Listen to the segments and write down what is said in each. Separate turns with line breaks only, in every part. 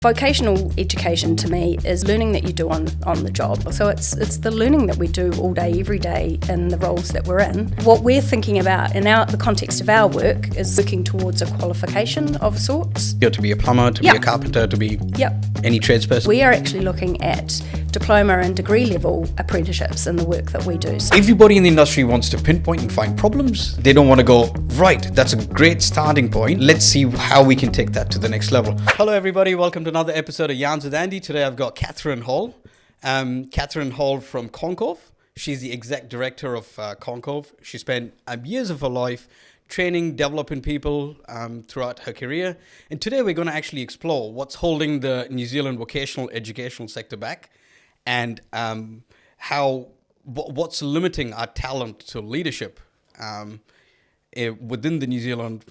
Vocational education to me is learning that you do on the job. So it's the learning that we do all day, every day in the roles that we're in. What we're thinking about in the context of our work is working towards a qualification of sorts.
To be a plumber, to be a carpenter, to be any tradesperson.
We are actually looking at diploma and degree level apprenticeships in the work that we do. So
everybody in the industry wants to pinpoint and find problems. They don't want to go, right, that's a great starting point. Let's see how we can take that to the next level. Hello everybody, welcome to another episode of Yarns with Andy. Today I've got Katherine Hall. Katherine Hall from ConCOVE. She's the exec director of ConCOVE. She spent years of her life training, developing people throughout her career. And today we're going to actually explore what's holding the New Zealand vocational educational sector back and what's limiting our talent to leadership within the New Zealand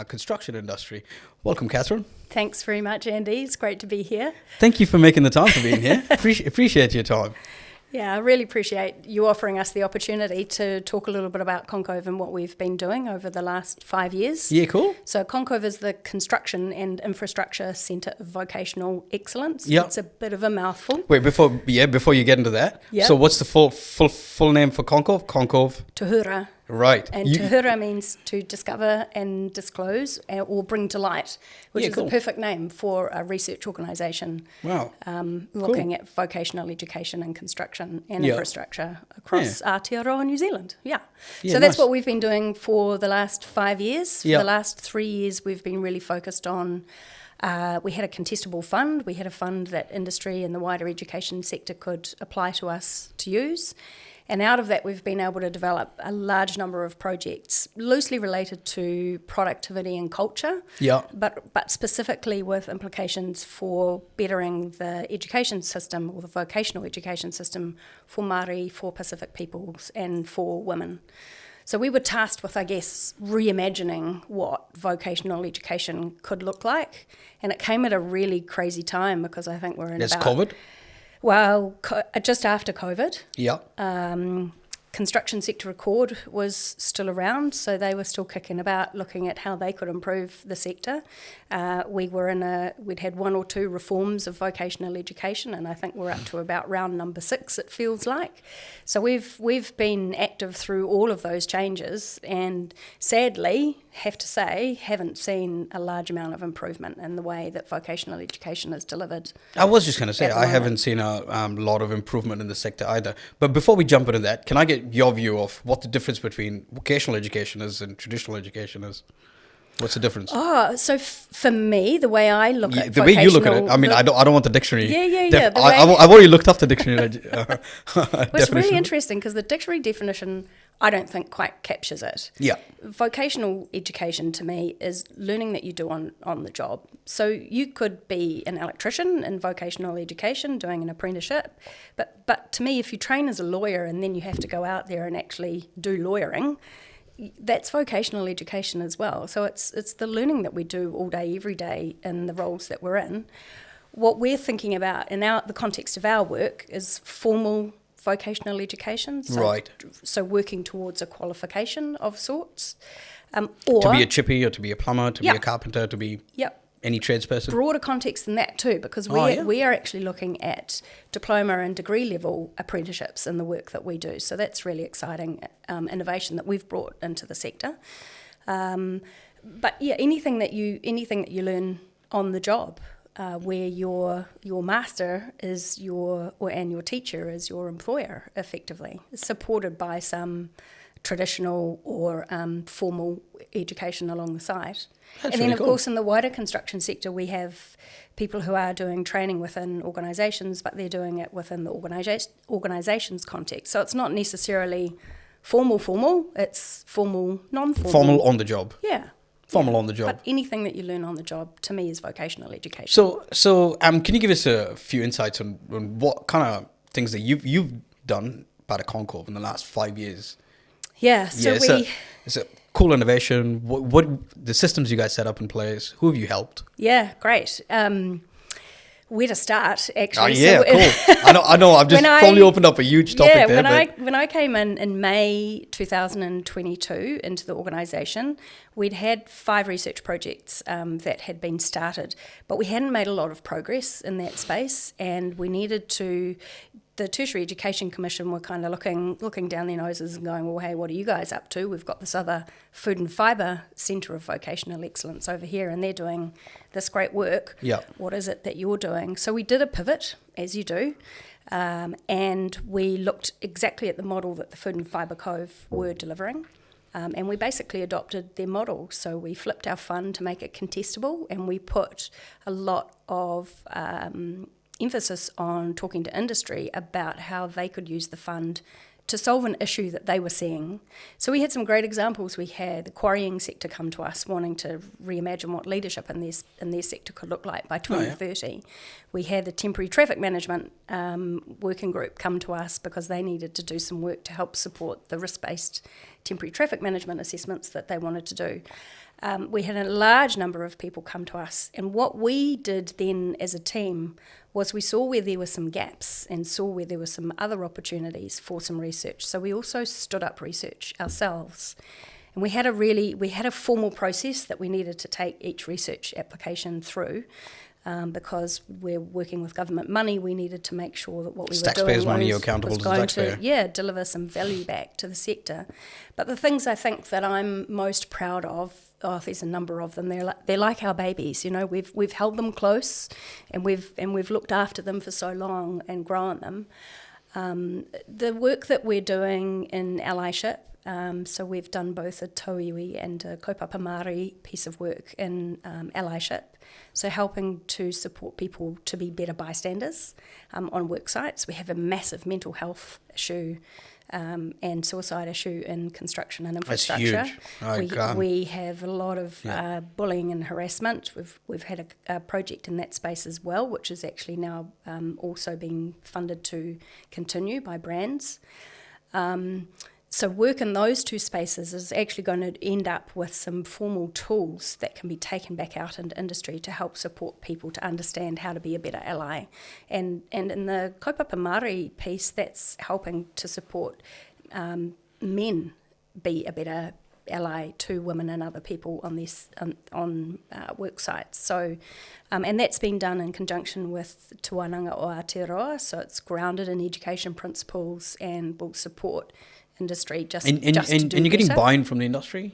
construction industry. Welcome, Katherine.
Thanks very much, Andy. It's great to be here.
Thank you for making the time for being here. Appreciate your time.
Yeah, I really appreciate you offering us the opportunity to talk a little bit about ConCOVE and what we've been doing over the last 5 years.
Yeah, cool.
So ConCOVE is the Construction and Infrastructure Centre of Vocational Excellence.
Yep.
It's a bit of a mouthful.
Wait, before you get into that, so what's the full name for ConCOVE? ConCOVE?
Tuhura.
Right.
And Tuhura means to discover and disclose or bring to light, which is the perfect name for a research organisation.
Wow.
Looking at vocational education and construction and infrastructure across Aotearoa, New Zealand. So that's what we've been doing for the last 5 years. For the last 3 years, we've been really focused on we had a contestable fund. We had a fund that industry and the wider education sector could apply to us to use. And out of that, we've been able to develop a large number of projects loosely related to productivity and culture, but specifically with implications for bettering the education system or the vocational education system for Māori, for Pacific peoples and for women. So we were tasked with, I guess, reimagining what vocational education could look like. And it came at a really crazy time because I think we're in
COVID?
Well, just after COVID. Construction sector accord was still around, so they were still kicking about, looking at how they could improve the sector. We'd had 1 or 2 reforms of vocational education, and I think we're up to about round number 6, it feels like. So we've been active through all of those changes, and sadly, have to say, haven't seen a large amount of improvement in the way that vocational education is delivered.
I was just going to say, I haven't seen a lot of improvement in the sector either. But before we jump into that, can I get your view of what the difference between vocational education is and traditional education is? What's the difference?
So for me, the way I look at
the way you look at it, I mean, I don't want the dictionary.
I've
already looked up the dictionary.
It's really interesting because the dictionary definition, I don't think quite captures it. Vocational education to me is learning that you do on the job. So you could be an electrician in vocational education doing an apprenticeship, but to me, if you train as a lawyer and then you have to go out there and actually do lawyering, that's vocational education as well. So it's the learning that we do all day, every day in the roles that we're in. What we're thinking about in the context of our work is formal vocational education. So working towards a qualification of sorts. Or
to be a chippy or to be a plumber, to be a carpenter, to be any tradesperson.
Broader context than that too, because we are actually looking at diploma and degree level apprenticeships in the work that we do. So that's really exciting innovation that we've brought into the sector. But anything that you learn on the job, where your master is and your teacher is your employer, effectively, supported by some traditional or formal education along the side.
That's
and then,
really
of course, in the wider construction sector, we have people who are doing training within organisations, but they're doing it within the organisation's context. So it's not necessarily formal, it's formal, non-formal.
Formal on the job. Formal on the job.
But anything that you learn on the job, to me, is vocational education.
So can you give us a few insights on what kind of things that you've done by the ConCOVE in the last 5 years?
It's
a cool innovation. What the systems you guys set up in place? Who have you helped?
Yeah, great. where to start, actually.
Oh, yeah, cool. I know. I've just probably opened up a huge topic there.
When I came in May 2022 into the organisation, we'd had 5 research projects that had been started, but we hadn't made a lot of progress in that space, and we needed to. The Tertiary Education Commission were kind of looking down their noses and going, well, hey, what are you guys up to? We've got this other Food and Fibre Centre of Vocational Excellence over here, and they're doing this great work.
Yep.
What is it that you're doing? So we did a pivot, as you do, and we looked exactly at the model that the Food and Fibre Cove were delivering. And we basically adopted their model. So we flipped our fund to make it contestable, and we put a lot of emphasis on talking to industry about how they could use the fund to solve an issue that they were seeing. So we had some great examples. We had the quarrying sector come to us wanting to reimagine what leadership in their sector could look like by 2030. Oh, yeah. We had the temporary traffic management working group come to us because they needed to do some work to help support the risk-based temporary traffic management assessments that they wanted to do. We had a large number of people come to us, and what we did then as a team was we saw where there were some gaps and saw where there were some other opportunities for some research. So we also stood up research ourselves, and we had a formal process that we needed to take each research application through. Because we're working with government money, we needed to make sure that what we were doing was going to deliver some value back to the sector. But the things I think that I'm most proud of, there's a number of them. They're like our babies. You know, we've held them close, and we've looked after them for so long and grown them. The work that we're doing in allyship. So we've done both a tauiwi and a kaupapa Māori piece of work in allyship, so helping to support people to be better bystanders on work sites. We have a massive mental health issue and suicide issue in construction and infrastructure.
That's huge.
We have a lot of bullying and harassment. We've had a project in that space as well, which is actually now also being funded to continue by brands. So work in those two spaces is actually going to end up with some formal tools that can be taken back out into industry to help support people to understand how to be a better ally. And in the kaupapa Māori piece, that's helping to support men be a better ally to women and other people on this on work sites. So, and that's been done in conjunction with Te Wānanga o Aotearoa, so it's grounded in education principles and will support industry just to do
and you're getting buy-in from the industry?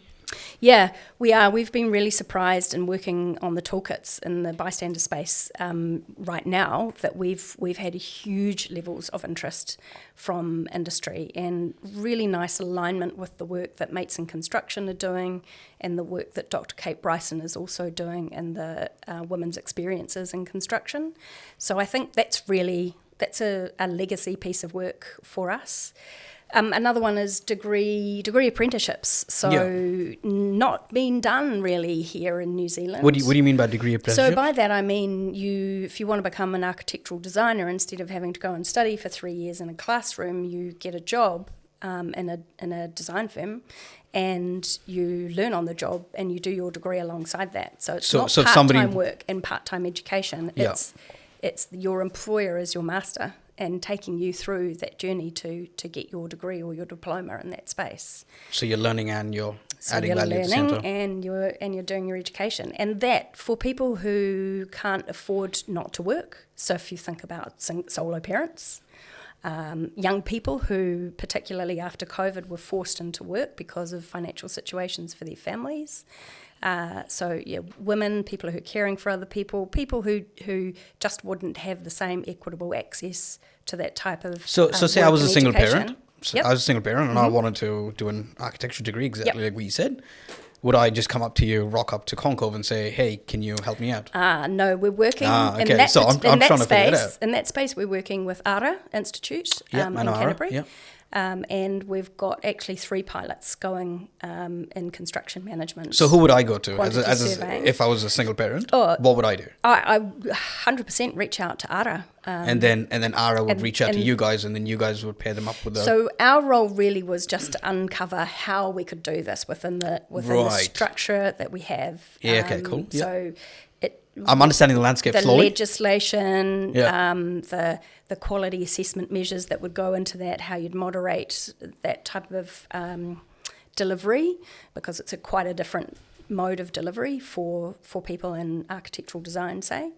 Yeah, we are. We've been really surprised in working on the toolkits in the bystander space right now that we've had huge levels of interest from industry and really nice alignment with the work that Mates in Construction are doing and the work that Dr. Kate Bryson is also doing in the women's experiences in construction. So I think that's a legacy piece of work for us. Another one is degree apprenticeships. So not being done really here in New Zealand.
What do you mean by degree apprenticeship?
So by that I mean if you want to become an architectural designer, instead of having to go and study for 3 years in a classroom, you get a job in a design firm, and you learn on the job and you do your degree alongside that. So it's not part-time work and part-time education. It's your employer is your master and taking you through that journey to get your degree or your diploma in that space.
So you're learning and you're adding value to the centre.
And you're doing your education. And that, for people who can't afford not to work, so if you think about solo parents, young people who, particularly after COVID, were forced into work because of financial situations for their families. Women, people who are caring for other people who just wouldn't have the same equitable access to that type of
So say I was a single parent.
Yep.
I was a single parent and I wanted to do an architecture degree, exactly like what you said. Would I just come up to you, rock up to ConCOVE and say, hey, can you help me out?
No, we're working
in that, so I'm trying to figure it out.
In that space, we're working with ARA Institute in Canterbury. Yep. And we've got actually 3 pilots going in construction management.
So who would I go to if I was a single parent? What would I do?
I 100% reach out to ARA.
And then ARA would reach out to you guys, and then you guys would pair them up with the...
So our role really was just to uncover how we could do this within the structure that we have.
Yeah, okay, cool.
So
I'm understanding the landscape slowly.
The legislation, the quality assessment measures that would go into that, how you'd moderate that type of delivery, because it's quite a different mode of delivery for people in architectural design, say.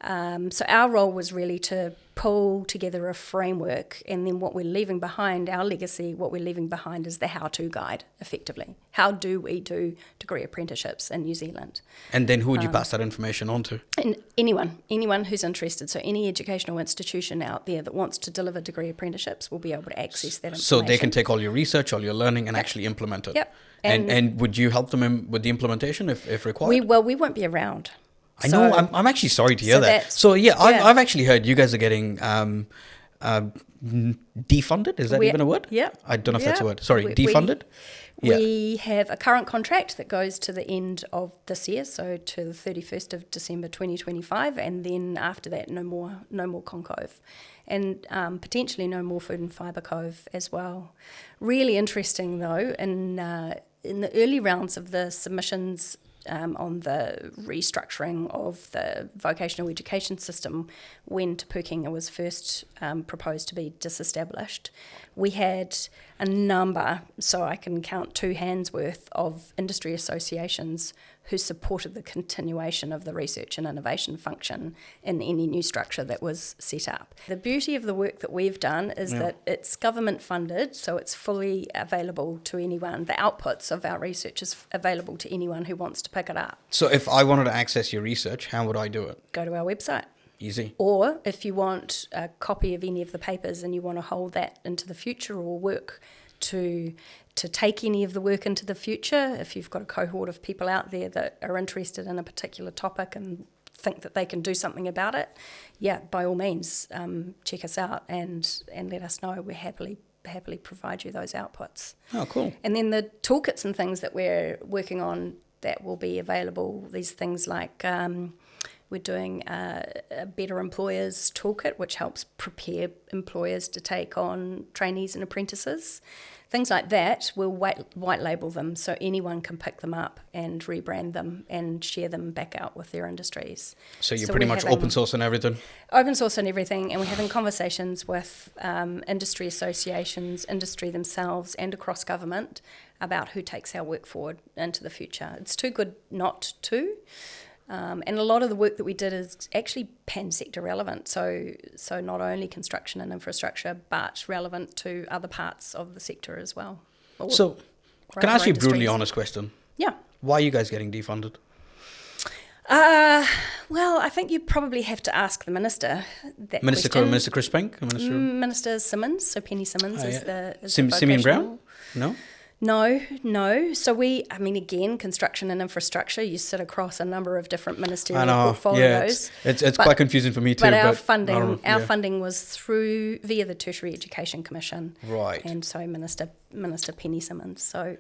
So our role was really to pull together a framework, and then what we're leaving behind, our legacy, what we're leaving behind is the how-to guide, effectively. How do we do degree apprenticeships in New Zealand?
And then who would you pass that information on to?
And anyone who's interested. So any educational institution out there that wants to deliver degree apprenticeships will be able to access that information.
So they can take all your research, all your learning, and actually implement it.
Yep.
And would you help them with the implementation if required?
We won't be around.
I know. I'm actually sorry to hear that. So I've actually heard you guys are getting defunded. Is that even a word?
Yeah.
I don't know if that's a word. Sorry, defunded.
We have a current contract that goes to the end of this year, so to the 31st of December 2025, and then after that, no more ConCOVE, and potentially no more Food and Fibre Cove as well. Really interesting though, in the early rounds of the submissions on the restructuring of the vocational education system when Te Pūkenga was first proposed to be disestablished, we had a number, so I can count two hands worth, of industry associations who supported the continuation of the research and innovation function in any new structure that was set up. The beauty of the work that we've done is that it's government funded, so it's fully available to anyone. The outputs of our research is available to anyone who wants to pick it up.
So if I wanted to access your research, how would I do it?
Go to our website.
Easy.
Or if you want a copy of any of the papers and you want to hold that into the future, or work to take any of the work into the future, if you've got a cohort of people out there that are interested in a particular topic and think that they can do something about it, by all means, check us out and let us know. We're happily provide you those outputs. Oh, cool. And then the toolkits and things that we're working on that will be available, these things like we're doing a Better Employers toolkit, which helps prepare employers to take on trainees and apprentices. Things like that, we'll white label them so anyone can pick them up and rebrand them and share them back out with their industries.
So you're pretty much open source and everything? Open source and everything,
and we're having conversations with industry associations, industry themselves, and across government about who takes our work forward into the future. It's too good not to. And a lot of the work that we did is actually pan-sector relevant, so not only construction and infrastructure, but relevant to other parts of the sector as well.
So, can I ask you a brutally honest question?
Yeah.
Why are you guys getting defunded?
Well, I think you probably have to ask the minister that question.
Minister Chris Pink?
Minister Simmons, so Penny Simmons is the
Simeon Brown? No?
No. So again, construction and infrastructure, you sit across a number of different ministerial portfolios.
Yeah, it's quite confusing for me too.
But our funding was via the Tertiary Education Commission.
Right.
And so Minister Penny Simmons. So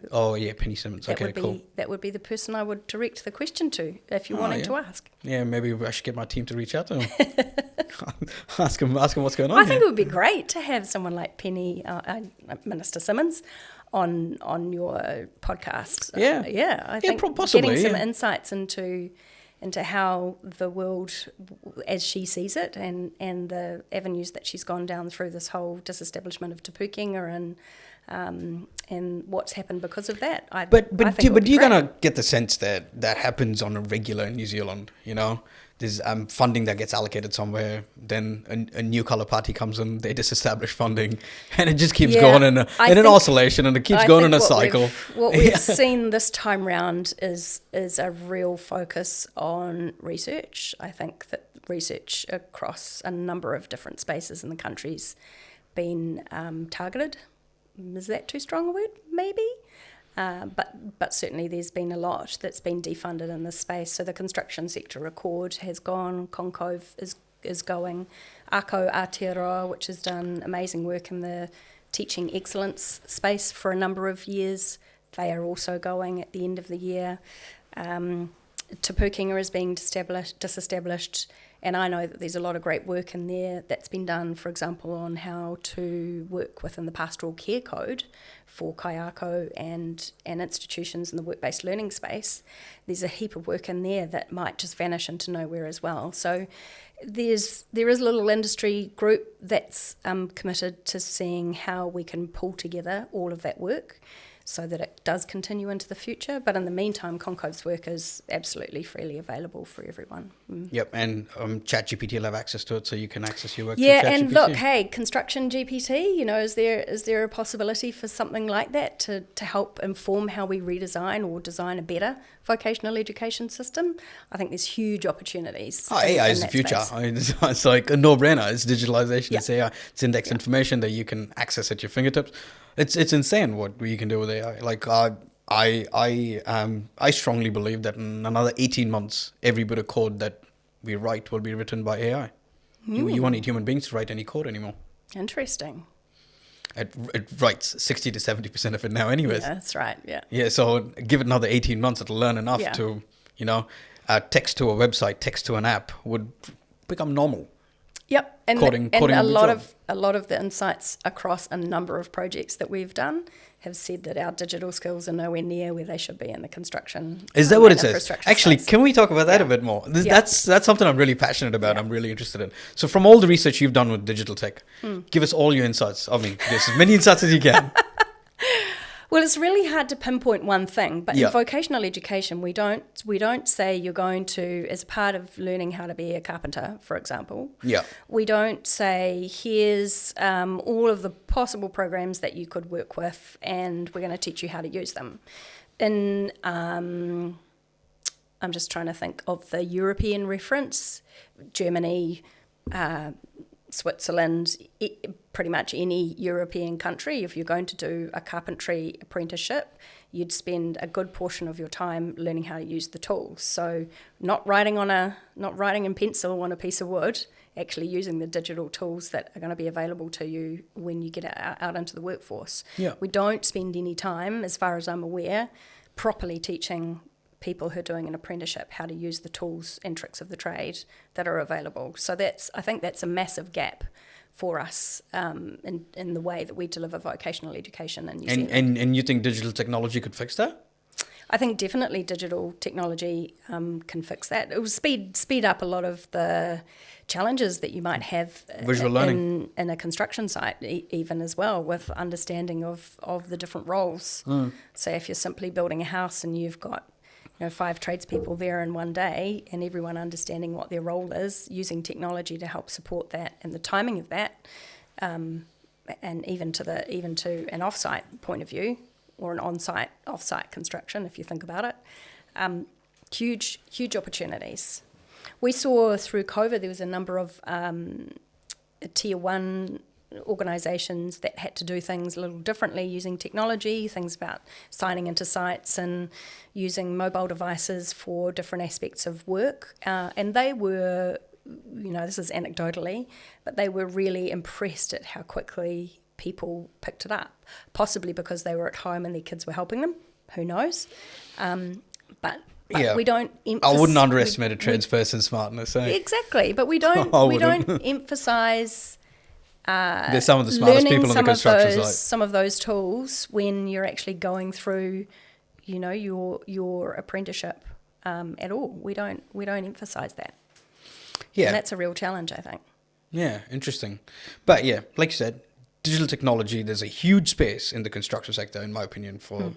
Penny Simmons. Okay, cool.
That would be the person I would direct the question to if you wanted to ask.
Yeah, maybe I should get my team to reach out to him. ask him what's going on.
I think it would be great to have someone like Penny, Minister Simmons, on your podcast. I think possibly, getting some insights into how the world as she sees it and the avenues that she's gone down through this whole disestablishment of Te Pūkenga and what's happened because of that.
But you're gonna get the sense that happens on a regular in New Zealand, you know. There's funding that gets allocated somewhere, then a new colour party comes in, they disestablish funding, and it just keeps going in an oscillation, and it keeps going in a cycle.
What we've seen this time round is a real focus on research. I think that research across a number of different spaces in the country's been targeted. Is that too strong a word? Maybe. But certainly there's been a lot that's been defunded in this space. So the construction sector accord has gone, ConCOVE is going, Ako Aotearoa, which has done amazing work in the teaching excellence space for a number of years, they are also going at the end of the year. Te Pūkenga is being disestablished, And I know that there's a lot of great work in there that's been done, for example, on how to work within the pastoral care code for kaiako and institutions in the work-based learning space. There's a heap of work in there that might just vanish into nowhere as well. So there is a little industry group that's committed to seeing how we can pull together all of that work so that it does continue into the future. But in the meantime, ConCOVE's work is absolutely freely available for everyone.
Yep, and ChatGPT will have access to it, so you can access your work
through ChatGPT.
Yeah,
and look, hey, construction GPT, is there a possibility for something like that to help inform how we redesign or design a better vocational education system? I think there's huge opportunities.
AI is the future. It's like a no-brainer. It's digitalization. It's AI. It's indexed information that you can access at your fingertips. It's insane what you can do with AI. Like I strongly believe that in another 18 months, every bit of code that we write will be written by AI. You won't need human beings to write any code anymore.
Interesting.
It writes 60 to 70% of it now anyways.
Yeah, that's right, yeah.
Yeah, so give it another 18 months, it'll learn enough to, text to a website, text to an app would become normal.
Yep, and
coding
a lot of the insights across a number of projects that we've done have said that our digital skills are nowhere near where they should be in the construction.
Is that what it says? Actually, can we talk about that a bit more? That's something I'm really passionate about. I'm really interested in. So from all the research you've done with digital tech, give us all your insights. I mean, give us as many insights as you can.
Well, it's really hard to pinpoint one thing, but in vocational education, we don't say you're going to, as part of learning how to be a carpenter, for example. Yeah. We don't say here's all of the possible programs that you could work with, and we're going to teach you how to use them. I'm just trying to think of the European reference, Germany, Switzerland, pretty much any European country. If you're going to do a carpentry apprenticeship, you'd spend a good portion of your time learning how to use the tools. So not writing in pencil on a piece of wood, actually using the digital tools that are going to be available to you when you get out into the workforce. Yeah. We don't spend any time, as far as I'm aware, properly teaching people who are doing an apprenticeship how to use the tools and tricks of the trade that are available. So I think that's a massive gap for us in the way that we deliver vocational education in New Zealand.
And you think digital technology could fix that?
I think definitely digital technology can fix that. It will speed up a lot of the challenges that you might have
visual learning
in a construction site, even as well, with understanding of the different roles. So if you're simply building a house and you've got 5 tradespeople there in one day, and everyone understanding what their role is, using technology to help support that and the timing of that, and even to an off-site point of view, or an on-site, off-site construction, if you think about it, huge opportunities. We saw through COVID there was a number of tier 1 organisations that had to do things a little differently using technology, things about signing into sites and using mobile devices for different aspects of work. And they were, this is anecdotally, but they were really impressed at how quickly people picked it up, possibly because they were at home and their kids were helping them, who knows. But we don't
I wouldn't underestimate a tradesperson smartness.
Exactly, but we don't emphasise
there's some of the smartest people in the construction site.
Some of those tools when you're actually going through, your apprenticeship at all. We don't emphasise that. Yeah, and that's a real challenge, I think.
Yeah, interesting. But yeah, like you said, digital technology. There's a huge space in the construction sector, in my opinion, for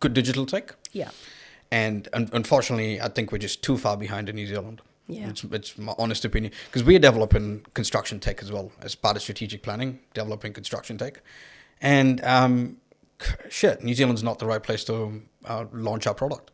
good digital tech. Yeah. And unfortunately, I think we're just too far behind in New Zealand. Yeah. It's my honest opinion. Because we are developing construction tech as well, as part of strategic planning, developing construction tech. And New Zealand's not the right place to launch our product.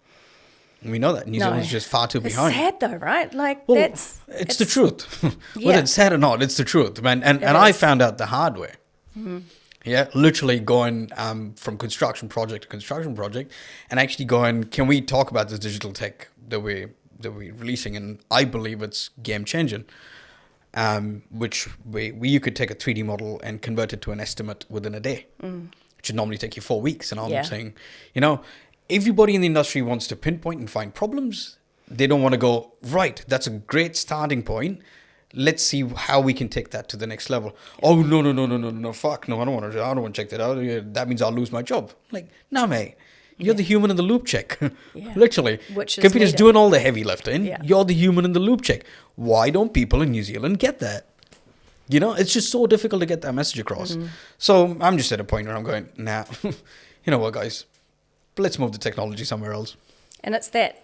And we know that. New Zealand's just far too behind.
It's sad though, right?
It's the truth. Whether it's sad or not, it's the truth, man. And I found out the hard way. Mm-hmm. Yeah, literally going from construction project to construction project and actually going, can we talk about this digital tech that we're releasing? And I believe it's game changing, which you could take a 3D model and convert it to an estimate within a day, which would normally take you 4 weeks. And I'm saying, everybody in the industry wants to pinpoint and find problems. they don't want to go, right, that's a great starting point. Let's see how we can take that to the next level. Yeah. Oh, no, fuck, no, I don't want to check that out. That means I'll lose my job. Like, no, mate. You're the human in the loop check. Literally.
Which is
computers
needed.
Doing all the heavy lifting.
Yeah.
You're the human in the loop check. Why don't people in New Zealand get that? You know, it's just so difficult to get that message across. Mm-hmm. So I'm just at a point where I'm going, nah, you know what, guys? Let's move the technology somewhere else.
And it's that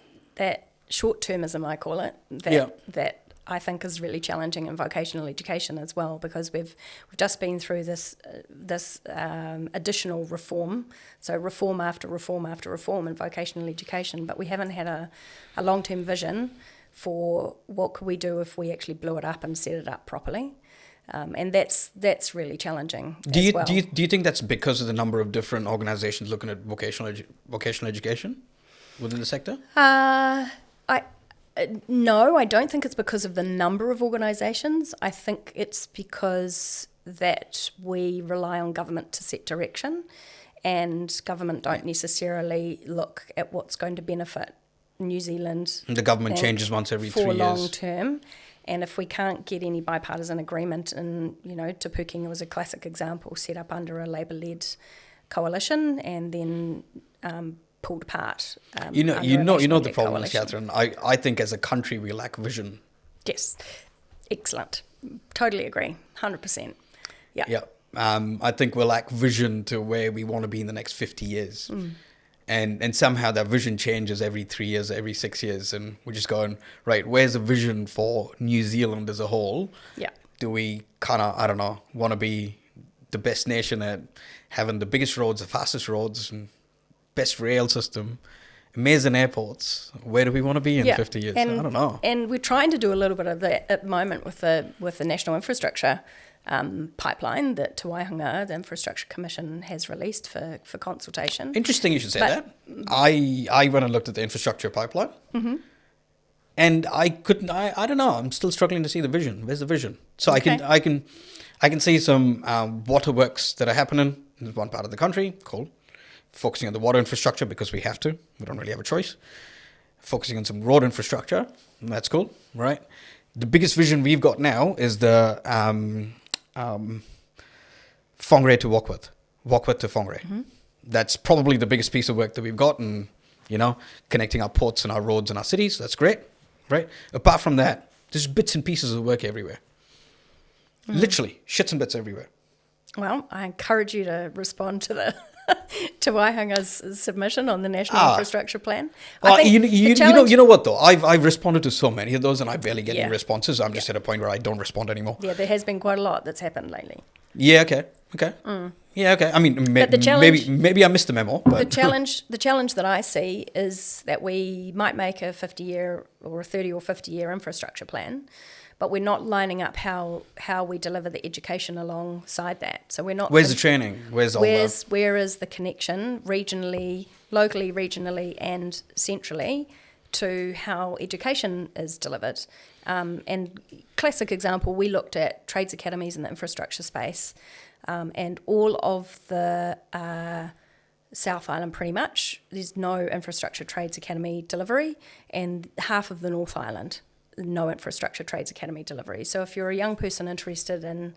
short-termism, I call it, that I think is really challenging in vocational education as well, because we've just been through this additional reform, so reform after reform after reform in vocational education, but we haven't had a long-term vision for what could we do if we actually blew it up and set it up properly. And that's really challenging.
Do you think that's because of the number of different organisations looking at vocational education within the sector?
No, I don't think it's because of the number of organisations. I think it's because that we rely on government to set direction, and government don't necessarily look at what's going to benefit New Zealand. And
the government changes once every 3 years.
For long term. And if we can't get any bipartisan agreement, and, Te Pukenga was a classic example, set up under a Labour-led coalition and then pulled apart.
You know the problem is, Katherine. I think as a country we lack vision.
Yes, excellent. Totally agree, 100%. Yeah.
Yeah. I think we lack vision to where we want to be in the next 50 years. And somehow that vision changes every 3 years, every 6 years, and we're just going, right, where's the vision for New Zealand as a whole?
Yeah.
Do we kind of, want to be the best nation at having the biggest roads, the fastest roads, and best rail system, amazing airports? Where do we want to be in 50 years? I don't know. And
we're trying to do a little bit of that at the moment with the National Infrastructure pipeline that Te Waihanga, the Infrastructure Commission, has released for consultation.
Interesting you should say that. I went and looked at the infrastructure pipeline, and I don't know, I'm still struggling to see the vision. Where's the vision? So okay. I can see some waterworks that are happening in one part of the country, cool. Focusing on the water infrastructure because we have to. We don't really have a choice. Focusing on some road infrastructure, that's cool, right? The biggest vision we've got now is the Whangarei to Warkworth to Whangarei. That's probably the biggest piece of work that we've got, and connecting our ports and our roads and our cities. That's great, right? Apart from that, there's bits and pieces of work everywhere. Literally, shits and bits everywhere.
Well, I encourage you to respond to the Te Waihanga's submission on the National Infrastructure Plan.
You know what though? I've responded to so many of those, and I barely get any responses. I'm just at a point where I don't respond anymore.
Yeah, there has been quite a lot that's happened lately.
Yeah. Okay. Yeah. Okay. I mean, maybe I missed the memo. But
the challenge that I see is that we might make a 50-year or a 30 or 50-year infrastructure plan, but we're not lining up how we deliver the education alongside that. So we're not.
Where's the training? Where
is the connection locally, regionally, and centrally to how education is delivered? And classic example, we looked at trades academies in the infrastructure space, and all of the South Island pretty much, there's no infrastructure trades academy delivery, and half of the North Island, no infrastructure trades academy delivery. So if you're a young person interested in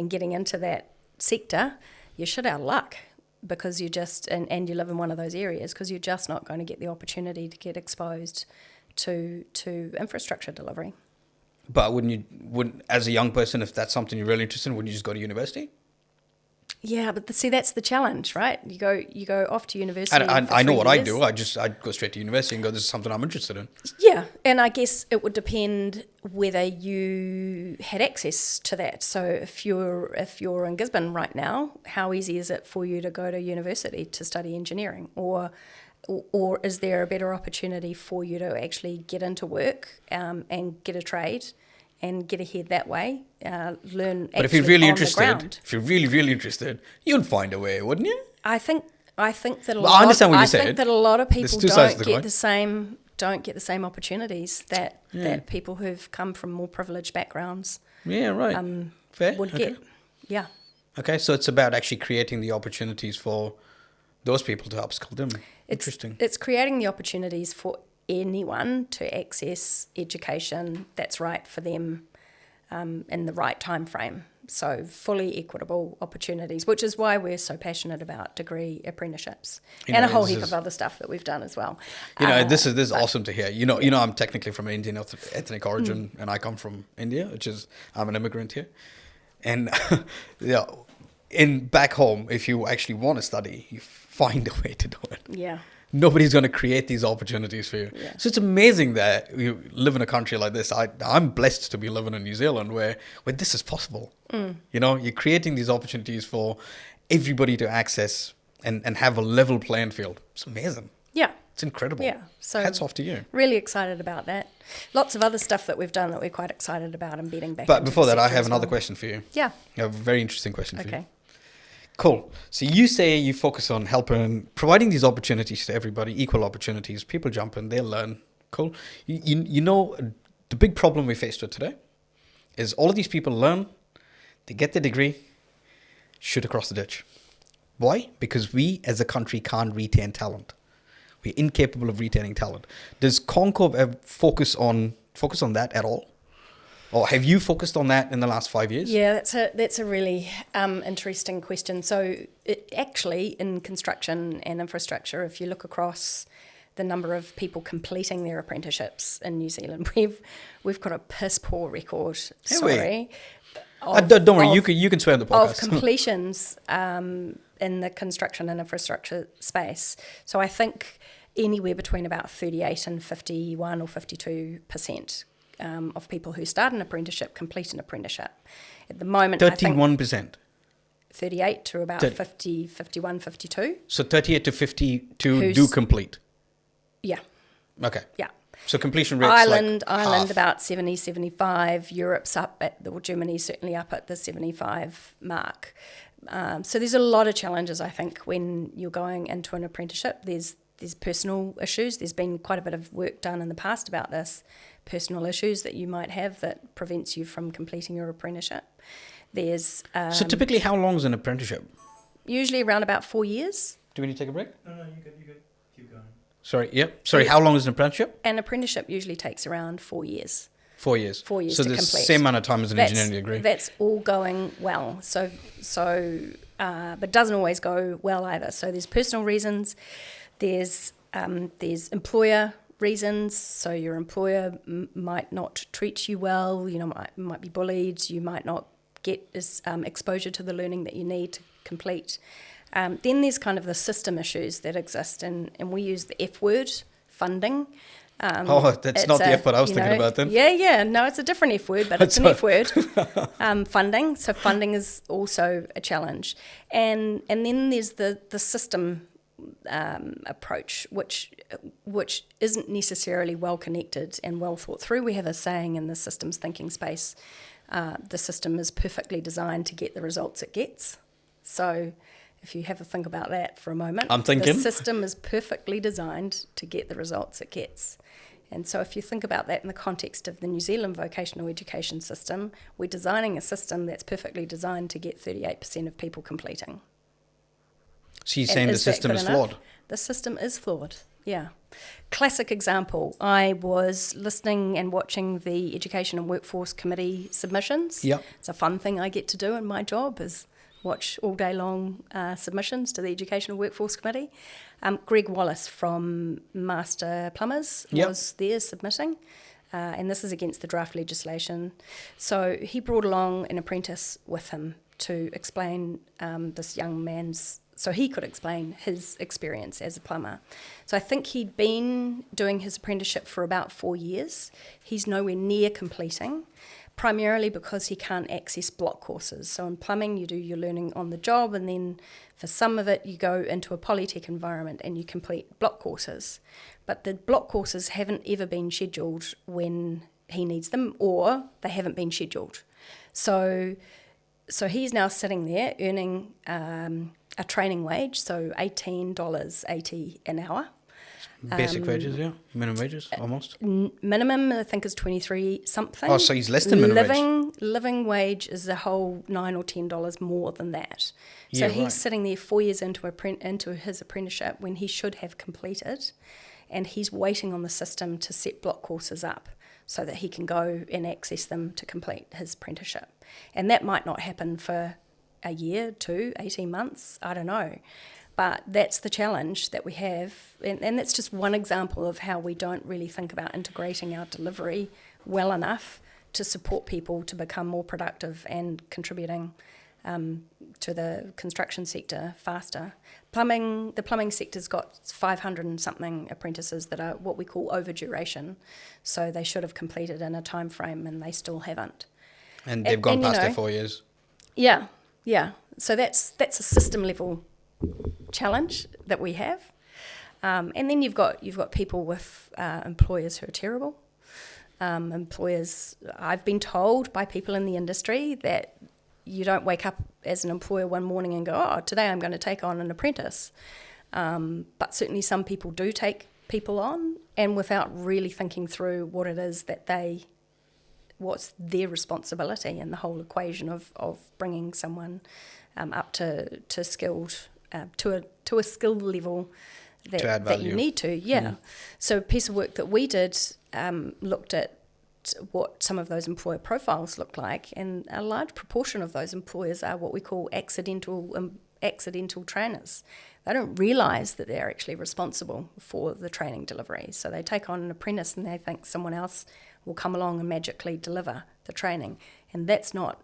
getting into that sector, you're shit out of luck, because you just, and you live in one of those areas, because you're just not going to get the opportunity to get exposed to infrastructure delivery.
But wouldn't as a young person, if that's something you're really interested in, wouldn't you just go to university?
Yeah, but that's the challenge, right? You go off to university.
I know what I do. I'd go straight to university and go, this is something I'm interested in.
Yeah, and I guess it would depend whether you had access to that. So if you're in Gisborne right now, how easy is it for you to go to university to study engineering, or is there a better opportunity for you to actually get into work and get a trade and get ahead that way, learn. But
if you're really interested, you'd find a way, wouldn't you?
I think that
I understand what you said.
I think that a lot of people don't get the same opportunities that people who've come from more privileged backgrounds.
Yeah, right. Fair.
Would get. Yeah.
Okay, so it's about actually creating the opportunities for those people to upskill them. Interesting.
It's creating the opportunities for anyone to access education that's right for them in the right time frame. So fully equitable opportunities, which is why we're so passionate about degree apprenticeships and a whole heap of other stuff that we've done as well.
This is awesome to hear. I'm technically from an Indian ethnic origin, and I come from India, I'm an immigrant here. And back home, if you actually want to study, you find a way to do it.
Yeah.
Nobody's going to create these opportunities for you. Yeah. So it's amazing that you live in a country like this. I'm blessed to be living in New Zealand where this is possible. You're creating these opportunities for everybody to access and have a level playing field. It's amazing.
Yeah.
It's incredible.
Yeah. So
hats off to you.
Really excited about that. Lots of other stuff that we've done that we're quite excited about embedding back.
But before that, I have another question for you.
Yeah.
I have a very interesting question for you.
Okay.
Cool. So you say you focus on providing these opportunities to everybody, equal opportunities. People jump in, they'll learn. Cool. The big problem we faced with today is all of these people learn, they get their degree, shoot across the ditch. Why? Because we as a country can't retain talent. We're incapable of retaining talent. Does ConCOVE ever focus on that at all? Or have you focused on that in the last 5 years?
Yeah, that's a really interesting question. So actually in construction and infrastructure, if you look across the number of people completing their apprenticeships in New Zealand, we've got a piss poor record. Sorry.
Don't worry, you can swear on the podcast.
Of completions in the construction and infrastructure space. So I think anywhere between about 38 and 51 or 52% of people who start an apprenticeship complete an apprenticeship. At the moment,
31%?
38 to about 50, 51, 52.
So 38 to 52 do complete?
Yeah.
Okay.
Yeah.
So completion rates
Ireland
half.
about 70, 75. Europe's Germany's certainly up at the 75 mark. So there's a lot of challenges, I think, when you're going into an apprenticeship. There's personal issues. There's been quite a bit of work done in the past about this. Personal issues that you might have that prevents you from completing your apprenticeship. There's
so typically how long is an apprenticeship?
Usually around about 4 years.
Do we need to take a break?
No, you good. Keep going.
Sorry, yep. Sorry, how long is an apprenticeship?
An apprenticeship usually takes around 4 years.
4 years.
4 years
so
to complete.
So the same amount of time as an engineering degree.
That's all going well. But doesn't always go well either. So there's personal reasons. There's employer reasons. So your employer might not treat you well. Might be bullied. You might not get exposure to the learning that you need to complete. Then there's kind of the system issues that exist, and we use the F word, funding.
That's not the F word I was thinking about then.
Yeah. No, it's a different F word, but it's an F word. Funding. So funding is also a challenge. And then there's the system approach, which isn't necessarily well connected and well thought through. We have a saying in the systems thinking space, the system is perfectly designed to get the results it gets. So if you have a think about that for a moment.
I'm thinking.
The system is perfectly designed to get the results it gets. And so if you think about that in the context of the New Zealand vocational education system, we're designing a system that's perfectly designed to get 38% of people completing.
So you're saying the system is flawed?
The system is flawed, yeah. Classic example, I was listening and watching the Education and Workforce Committee submissions.
Yep.
It's a fun thing I get to do in my job is watch all day long submissions to the Education and Workforce Committee. Greg Wallace from Master Plumbers was there submitting, and this is against the draft legislation. So he brought along an apprentice with him to explain this young man's, so he could explain his experience as a plumber. So I think he'd been doing his apprenticeship for about 4 years. He's nowhere near completing, primarily because he can't access block courses. So in plumbing, you do your learning on the job, and then for some of it, you go into a polytech environment and you complete block courses. But the block courses haven't ever been scheduled when he needs them, or they haven't been scheduled. So he's now sitting there earning a training wage, so $18.80 an hour.
Basic wages, yeah? Minimum wages, almost?
Minimum, I think, is 23 something.
Oh, so he's less than minimum wage.
Living wage is a whole $9 or $10 more than that. So
Yeah,
he's
right.
sitting there 4 years into his apprenticeship when he should have completed. and he's waiting on the system to set block courses up so that he can go and access them to complete his apprenticeship. And that might not happen for a year, 2, 18 months, I don't know. But that's the challenge that we have, and that's just one example of how we don't really think about integrating our delivery well enough to support people to become more productive and contributing to the construction sector faster. The plumbing sector's got 500 and something apprentices that are what we call over duration, so they should have completed in a time frame and they still haven't.
And they've gone past their 4 years. Yeah.
So that's a system level challenge that we have, and then you've got people with employers who are terrible. Employers, I've been told by people in the industry that you don't wake up as an employer one morning and go, oh, today I'm going to take on an apprentice. But certainly some people do take people on, and without really thinking through what it is what's their responsibility in the whole equation of bringing someone up to skilled, to a skill level that you need to. Yeah. So a piece of work that we did looked at what some of those employer profiles look like, and a large proportion of those employers are what we call accidental trainers. They don't realise that they're actually responsible for the training delivery. So they take on an apprentice and they think someone else will come along and magically deliver the training, and that's not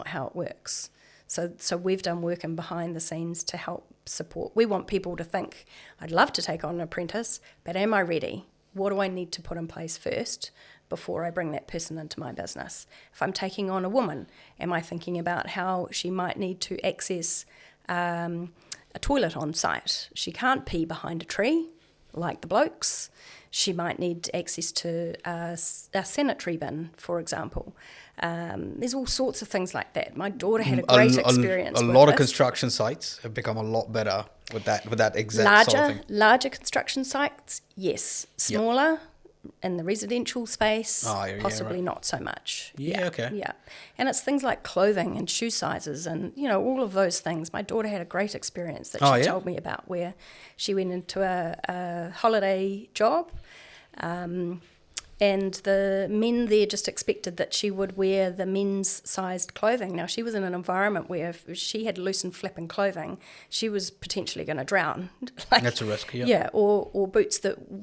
how it works. So we've done work in behind the scenes to help support. We want people to think, I'd love to take on an apprentice, but am I ready? What do I need to put in place first before I bring that person into my business? If I'm taking on a woman, am I thinking about how she might need to access a toilet on site? She can't pee behind a tree like the blokes. She might need access to a sanitary bin, for example. There's all sorts of things like that. My daughter had a great experience.
A lot of construction sites have become a lot better with that exact sort of thing.
Larger construction sites, yes. Smaller, in the residential space, possibly not so much.
Okay.
Yeah. And it's things like clothing and shoe sizes and, all of those things. My daughter had a great experience that she told me about, where she went into a holiday job, and the men there just expected that she would wear the men's sized clothing. Now, she was in an environment where if she had loose and flapping clothing, she was potentially going to drown.
That's a risk, yeah.
Yeah, or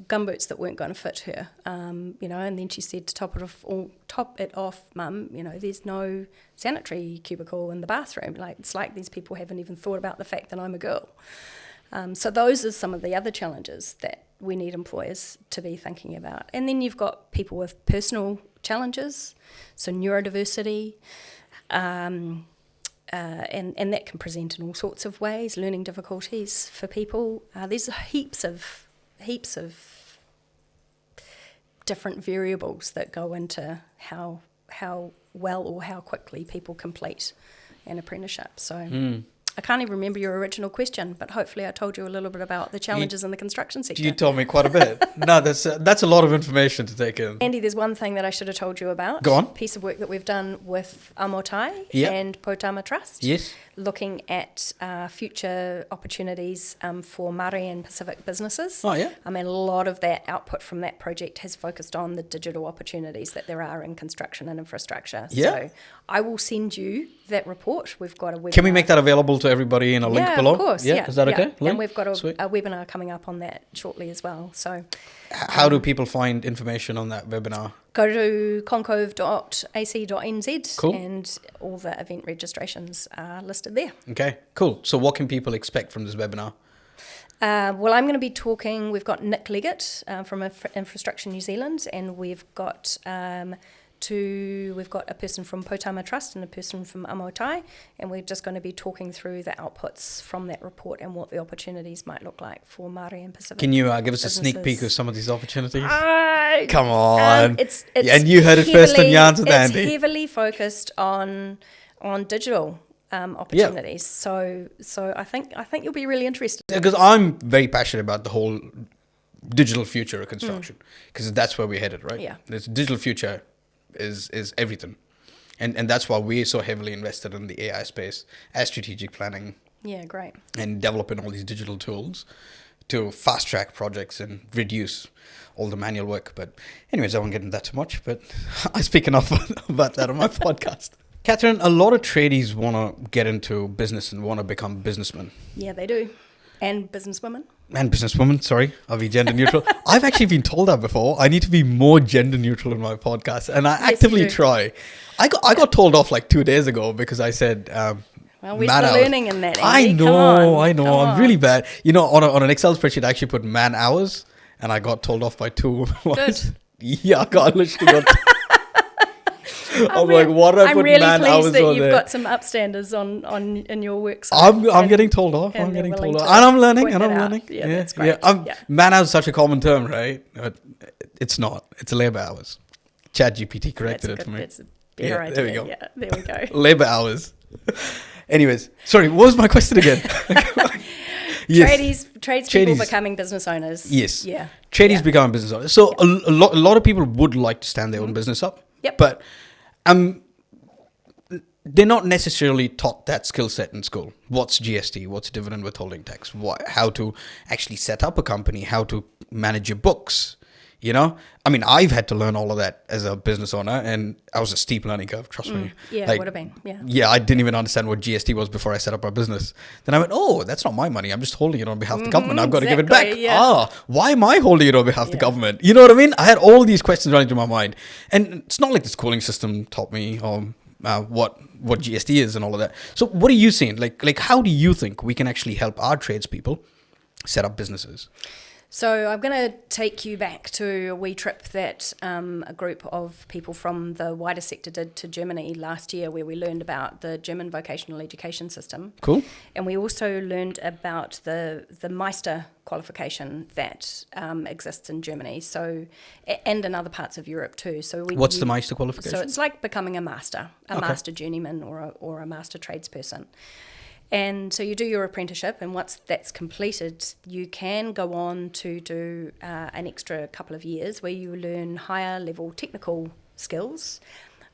gum boots that weren't going to fit her. And then she said, to top it off, Mum, there's no sanitary cubicle in the bathroom. It's like these people haven't even thought about the fact that I'm a girl. So those are some of the other challenges that we need employers to be thinking about. And then you've got people with personal challenges, so neurodiversity, and that can present in all sorts of ways, learning difficulties for people. There's heaps of different variables that go into how well or how quickly people complete an apprenticeship. So I can't even remember your original question, but hopefully I told you a little bit about the challenges in the construction sector.
You told me quite a bit. No, that's a lot of information to take in.
Andy, there's one thing that I should have told you about.
Go on.
A piece of work that we've done with Amotai and Potama Trust.
Yes.
Looking at future opportunities for Māori and Pacific businesses.
Oh, yeah.
A lot of that output from that project has focused on the digital opportunities that there are in construction and infrastructure.
Yeah.
So I will send you that report. We've got a webinar.
Can we make that available to everybody in a link below?
Of course.
Yeah, is that okay?
Yeah. And we've got a webinar coming up on that shortly as well. So,
how do people find information on that webinar?
Go to concove.ac.nz.
Cool.
And all the event registrations are listed there.
Okay, cool. So what can people expect from this webinar?
Well, I'm going to be talking, we've got Nick Leggett from Infrastructure New Zealand, and we've got a person from Potama Trust and a person from Amotai, and we're just going to be talking through the outputs from that report and what the opportunities might look like for Māori and Pacific.
Can you give us
businesses.
A sneak peek of some of these opportunities? Come on.
It's
and you heard it first on Yarns with Andy.
It's heavily focused on digital opportunities. So I think you'll be really interested.
Because I'm very passionate about the whole digital future of construction, because that's where we're headed, right?
Yeah.
This digital future is everything, and that's why we're so heavily invested in the AI space as strategic planning.
Yeah, great.
And developing all these digital tools to fast track projects and reduce all the manual work. But anyways, I won't get into that too much, but I speak enough about that on my podcast. Katherine, a lot of tradies want to get into business and want to become businessmen.
Yeah, they do. And businesswomen.
And businesswomen, sorry, I'll be gender neutral. I've actually been told that before. I need to be more gender neutral in my podcast, and I actively try. I got told off like 2 days ago because I said,
well, we're still learning in that,
Andy. I know. I'm really bad. On an Excel spreadsheet, I actually put man hours, and I got told off by 2.
Good.
Yeah, I literally got... I'm like, what do I put man hours on there? I'm really pleased that
you've got some upstanders on in your work.
I'm getting told off. And I'm learning.
Yeah, that's great.
Man hours is such a common term, right? It's not. It's labor hours. ChatGPT corrected it for me.
That's a better idea.
There we go.
Yeah, there we go.
Labor hours. Anyways, sorry, what was my question again?
Yes. Tradespeople becoming business owners.
Yes.
Yeah.
Tradies becoming business owners. So a lot of people would like to stand their own business up.
Yep.
But they're not necessarily taught that skill set in school. What's GST? What's dividend withholding tax? How to actually set up a company? How to manage your books? You know, I mean, I've had to learn all of that as a business owner, and I was a steep learning curve. Trust me.
Yeah, it would have been. Yeah.
Yeah, I didn't even understand what GST was before I set up my business. Then I went, oh, that's not my money. I'm just holding it on behalf of the government. I've got to give it back.
Yeah.
Why am I holding it on behalf of the government? You know what I mean? I had all these questions running through my mind, and it's not like the schooling system taught me what GST is and all of that. So what are you seeing? Like how do you think we can actually help our tradespeople set up businesses?
So I'm going to take you back to a wee trip that a group of people from the wider sector did to Germany last year, where we learned about the German vocational education system.
Cool.
And we also learned about the Meister qualification that exists in Germany, and in other parts of Europe too. What's
the Meister qualification?
So it's like becoming a master journeyman or a master tradesperson. And so you do your apprenticeship, and once that's completed, you can go on to do an extra couple of years where you learn higher level technical skills,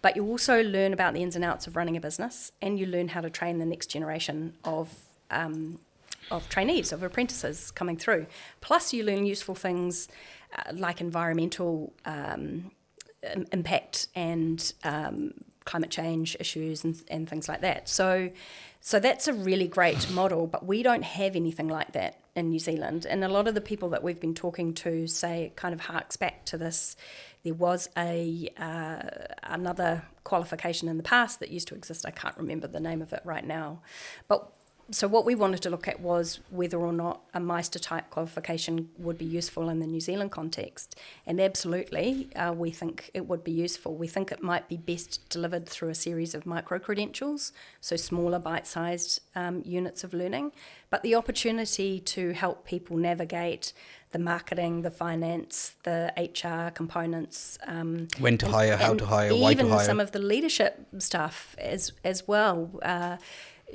but you also learn about the ins and outs of running a business, and you learn how to train the next generation of trainees, of apprentices coming through. Plus you learn useful things like environmental impact and climate change issues and things like that. So that's a really great model, but we don't have anything like that in New Zealand. And a lot of the people that we've been talking to say it kind of harks back to this. There was another qualification in the past that used to exist. I can't remember the name of it right now. So what we wanted to look at was whether or not a Meister-type qualification would be useful in the New Zealand context. And absolutely, we think it would be useful. We think it might be best delivered through a series of micro-credentials, so smaller bite-sized units of learning. But the opportunity to help people navigate the marketing, the finance, the HR components.
When to hire, how to hire, why to hire.
Even some of the leadership stuff as well.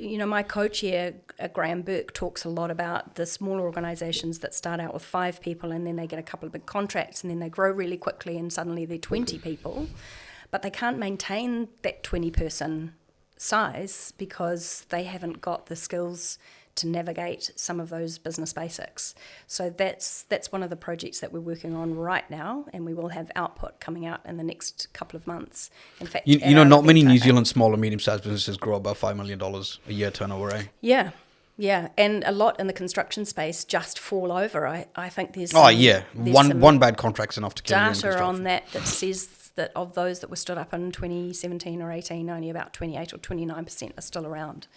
My co-chair, Graham Burke, talks a lot about the smaller organisations that start out with 5 people and then they get a couple of big contracts and then they grow really quickly and suddenly they're 20 people. But they can't maintain that 20-person size because they haven't got the skills to navigate some of those business basics. So that's one of the projects that we're working on right now, and we will have output coming out in the next couple of months. In fact,
not many New Zealand small and medium-sized businesses grow above $5 million a year turnover, eh?
Yeah, and a lot in the construction space just fall over. I think there's one bad contract's enough to kill you in construction. Data on that says that of those that were stood up in 2017 or 18, only about 28 or 29% are still around.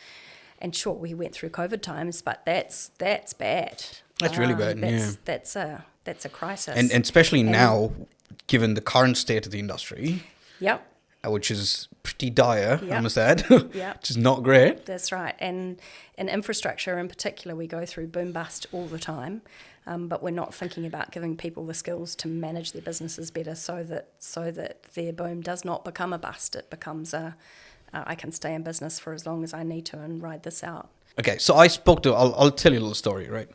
And sure, we went through COVID times, but that's bad.
That's really bad.
That's a crisis.
And especially now, given the current state of the industry.
Yep.
Which is pretty dire, I must add.
Yep.
Which is not great.
That's right. And in infrastructure in particular, we go through boom bust all the time. But we're not thinking about giving people the skills to manage their businesses better so that their boom does not become a bust. It becomes I can stay in business for as long as I need to and ride this out. Okay, so
I spoke to, I'll tell you a little story, right?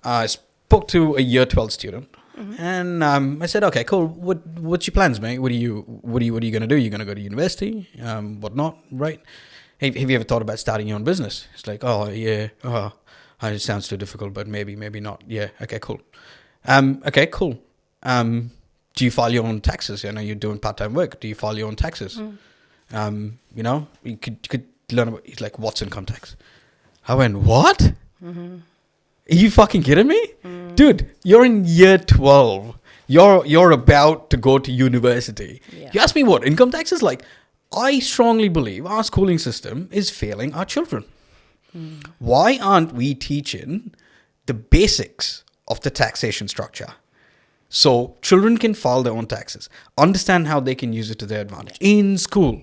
I spoke to a year 12 student, and I said, okay, cool. What's your plans, mate? What are you going to do? You're going to go to university, whatnot, right? Have you ever thought about starting your own business? It's like, oh yeah, It sounds too difficult, but maybe not. Yeah. Okay, cool. Okay, cool. Do you file your own taxes? I know you're doing part-time work. Do you file your own taxes? You know, you could learn about, it's like, what's income tax? I went, what? Are you fucking kidding me? Dude, you're in year 12. You're about to go to university. Yeah. You ask me what income tax is like? I strongly believe our schooling system is failing our children. Why aren't we teaching the basics of the taxation structure? So children can file their own taxes, understand how they can use it to their advantage in school.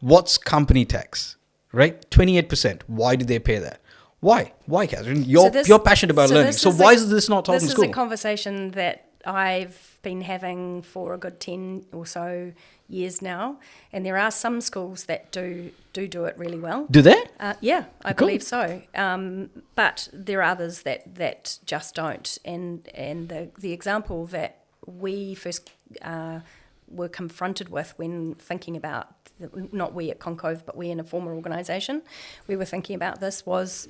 What's company tax, right? 28%. Why do they pay that? Why, Katherine? You're passionate about learning. So why is this not taught in school?
This is a conversation that I've been having for a good 10 or so years now, and there are some schools that do it really well.
Do they?
Yeah, I believe so. But there are others that just don't. And the example that we first were confronted with when thinking about, not we at ConCOVE, but we in a former organisation, we were thinking about this was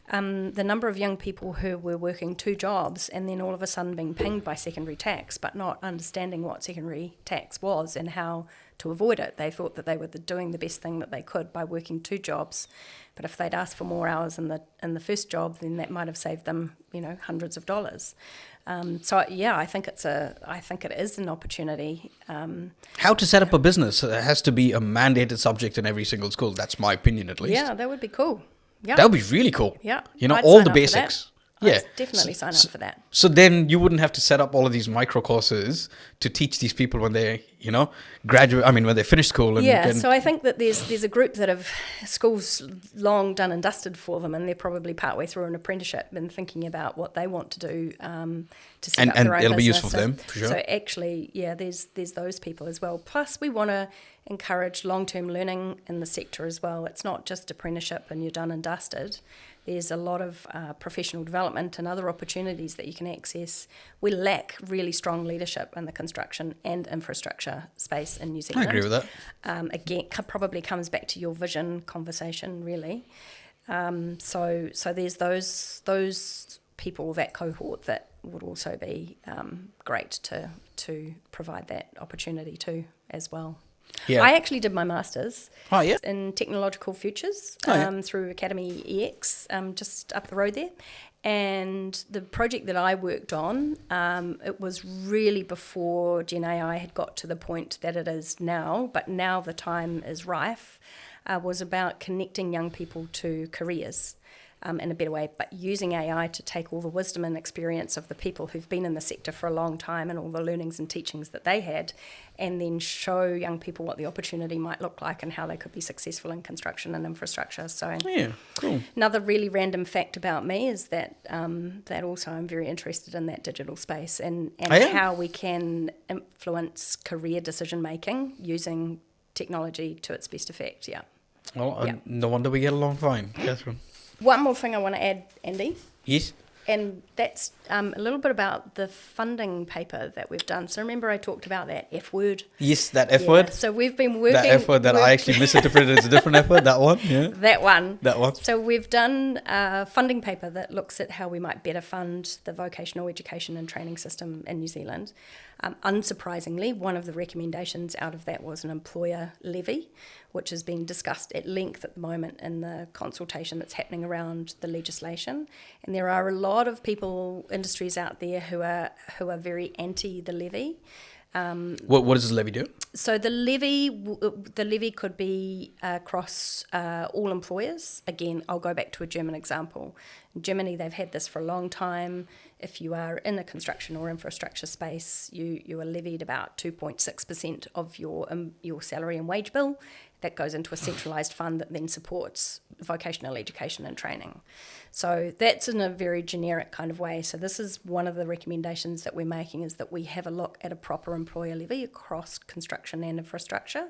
the number of young people who were working 2 jobs and then all of a sudden being pinged by secondary tax, but not understanding what secondary tax was and how to avoid it. They thought that they were doing the best thing that they could by working 2 jobs, but if they'd asked for more hours in the first job, then that might have saved them, hundreds of dollars. So yeah, I think it is an opportunity.
How to set up a business has to be a mandated subject in every single school. That's my opinion, at least.
Yeah, that would be cool. Yeah,
that would be really cool.
Yeah,
I'd all the basics.
I'd definitely sign up for that.
So then you wouldn't have to set up all of these micro courses to teach these people when they, graduate. I mean, when they finish school.
So I think that there's a group that have schools long done and dusted for them, and they're probably partway through an apprenticeship and thinking about what they want to do to set up their own business. And it'll be useful for them, for sure. So actually, there's those people as well. Plus, we want to encourage long-term learning in the sector as well. It's not just apprenticeship and you're done and dusted. There's a lot of professional development and other opportunities that you can access. We lack really strong leadership in the construction and infrastructure space in New Zealand.
I agree with that.
Again, probably comes back to your vision conversation, really. So there's those people, that cohort, that would also be great to provide that opportunity to as well. Yeah. I actually did my master's in technological futures through Academy EX, just up the road there. And the project that I worked on, it was really before Gen AI had got to the point that it is now, but now the time is rife, was about connecting young people to careers in a better way, but using AI to take all the wisdom and experience of the people who've been in the sector for a long time and all the learnings and teachings that they had, and then show young people what the opportunity might look like and how they could be successful in construction and infrastructure. So cool. Another really random fact about me is that that also I'm very interested in that digital space and how we can influence career decision making using technology to its best effect.
Well, no wonder we get along fine, Katherine.
One more thing I want to add, Andy.
Yes.
And that's a little bit about the funding paper that we've done. So remember I talked about that F word?
Yes, that F word.
So we've been working...
That F word that I actually misinterpreted as a different F word, that one, yeah.
That one.
That one.
So we've done a funding paper that looks at how we might better fund the vocational education and training system in New Zealand. Unsurprisingly, one of the recommendations out of that was an employer levy, which is being discussed at length at the moment in the consultation that's happening around the legislation. And there are a lot of people, industries out there who are very anti the levy.
What does the levy do?
So the levy could be across all employers. Again, I'll go back to a German example. In Germany, they've had this for a long time. If you are in a construction or infrastructure space, you are levied about 2.6% of your salary and wage bill. That goes into a centralised fund that then supports vocational education and training. So that's in a very generic kind of way. So this is one of the recommendations that we're making, is that we have a look at a proper employer levy across construction and infrastructure.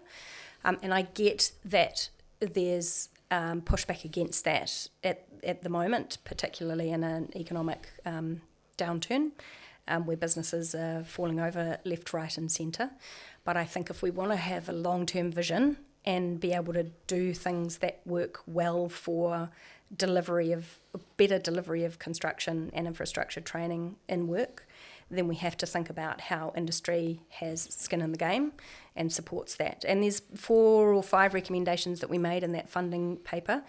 And I get that there's pushback against that at the moment, particularly in an economic downturn, where businesses are falling over left, right and centre. But I think if we want to have a long-term vision and be able to do things that work well for better delivery of construction and infrastructure training in work, then we have to think about how industry has skin in the game and supports that. And there's 4 or 5 recommendations that we made in that funding paper.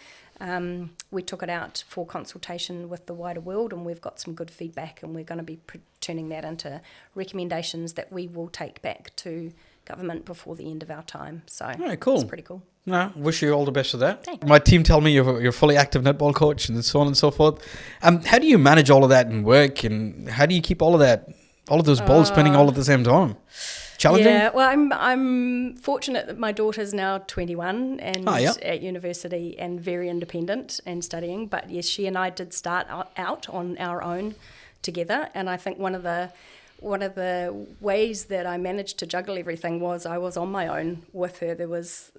We took it out for consultation with the wider world, and we've got some good feedback, and we're going to be turning that into recommendations that we will take back to government before the end of our time. So
cool.
It's pretty cool.
No, wish you all the best for that.
Thanks.
My team tell me you're a fully active netball coach and so on and so forth. How do you manage all of that in work, and how do you keep all of those balls spinning all at the same time? Challenging?
Yeah, well, I'm fortunate that my daughter's now 21 and at university and very independent and studying. But yes, she and I did start out on our own together, and I think one of the ways that I managed to juggle everything was I was on my own with her. It was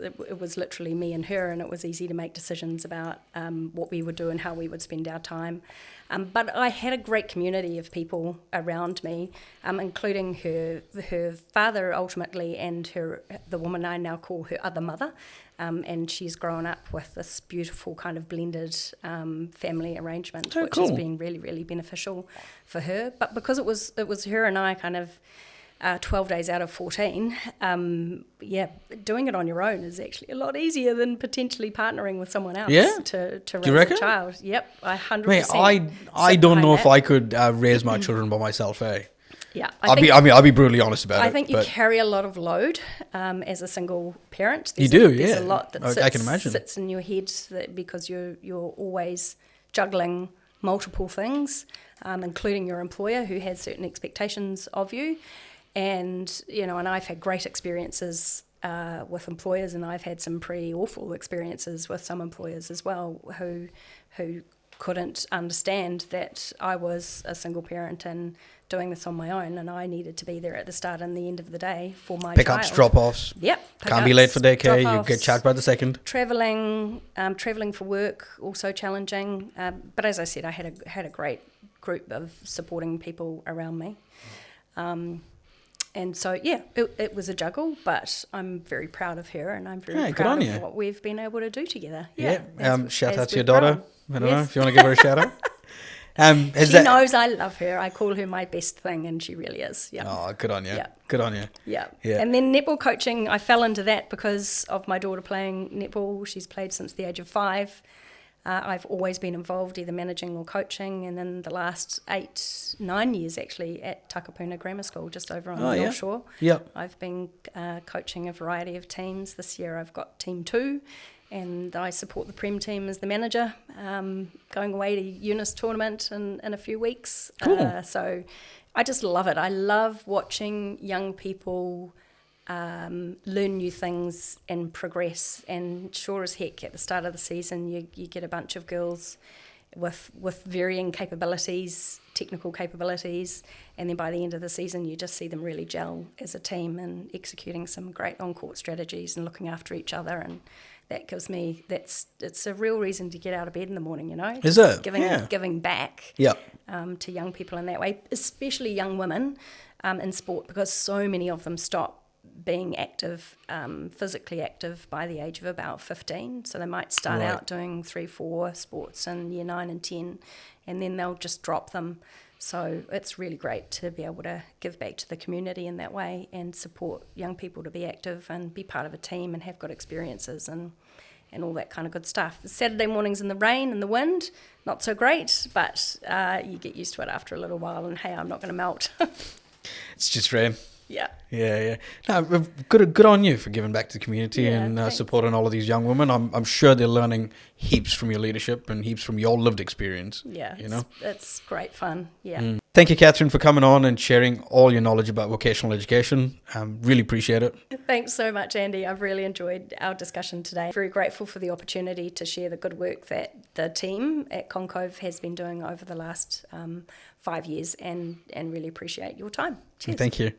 literally me and her, and it was easy to make decisions about what we would do and how we would spend our time. But I had a great community of people around me, including her father ultimately, and the woman I now call her other mother. And she's grown up with this beautiful kind of blended family arrangement, which has been really, really beneficial for her. But because it was her and I kind of 12 days out of 14, doing it on your own is actually a lot easier than potentially partnering with someone else to raise a child. Yep, I 100%.
Mate, I don't know if I could raise my children by myself, eh?
Yeah,
I'll be brutally honest about it.
I think you carry a lot of load as a single parent.
There's a lot that I can imagine.
Sits in your head because you're always juggling multiple things, including your employer who has certain expectations of you. And, and I've had great experiences with employers, and I've had some pretty awful experiences with some employers as well who couldn't understand that I was a single parent and doing this on my own, and I needed to be there at the start and the end of the day for my
Pickups,
child.
drop-offs.
Yep.
Can't be late for daycare. You get charged by the second. Traveling
for work, also challenging. But as I said, I had a great group of supporting people around me. And so, it was a juggle, but I'm very proud of her, and I'm very proud of what we've been able to do together.
Shout out to your daughter. I don't know if you want to give her a shout out. She
knows I love her. I call her my best thing, and she really is. Yeah.
Oh, good on you. Yeah. Good on you.
Yeah. And then netball coaching, I fell into that because of my daughter playing netball. She's played since the age of 5. I've always been involved either managing or coaching, and then the last 8-9 years actually at Takapuna Grammar School just over on the North Shore. I've been coaching a variety of teams. This year I've got Team 2, and I support the Prem team as the manager, going away to Eunice tournament in a few weeks.
Cool.
So I just love it. I love watching young people learn new things and progress, and sure as heck at the start of the season you get a bunch of girls with varying capabilities, technical capabilities, and then by the end of the season you just see them really gel as a team and executing some great on-court strategies and looking after each other, and that gives me it's a real reason to get out of bed in the morning,
Is it?
Giving back to young people in that way, especially young women in sport, because so many of them stop being active, physically active by the age of about 15. So they might start out doing 3-4 sports in year 9 and 10, and then they'll just drop them. So it's really great to be able to give back to the community in that way and support young people to be active and be part of a team and have good experiences and all that kind of good stuff. Saturday mornings in the rain and the wind, not so great, but you get used to it after a little while, and hey, I'm not going to melt.
It's just rain.
Yeah.
No, good on you for giving back to the community and supporting all of these young women. I'm sure they're learning heaps from your leadership and heaps from your lived experience.
Yeah, it's great fun. Yeah.
Thank you, Katherine, for coming on and sharing all your knowledge about vocational education. Really appreciate it. Thanks so much, Andy. I've really enjoyed our discussion today. Very grateful for the opportunity to share the good work that the team at ConCOVE has been doing over the last 5 years, and really appreciate your time. Cheers. Thank you.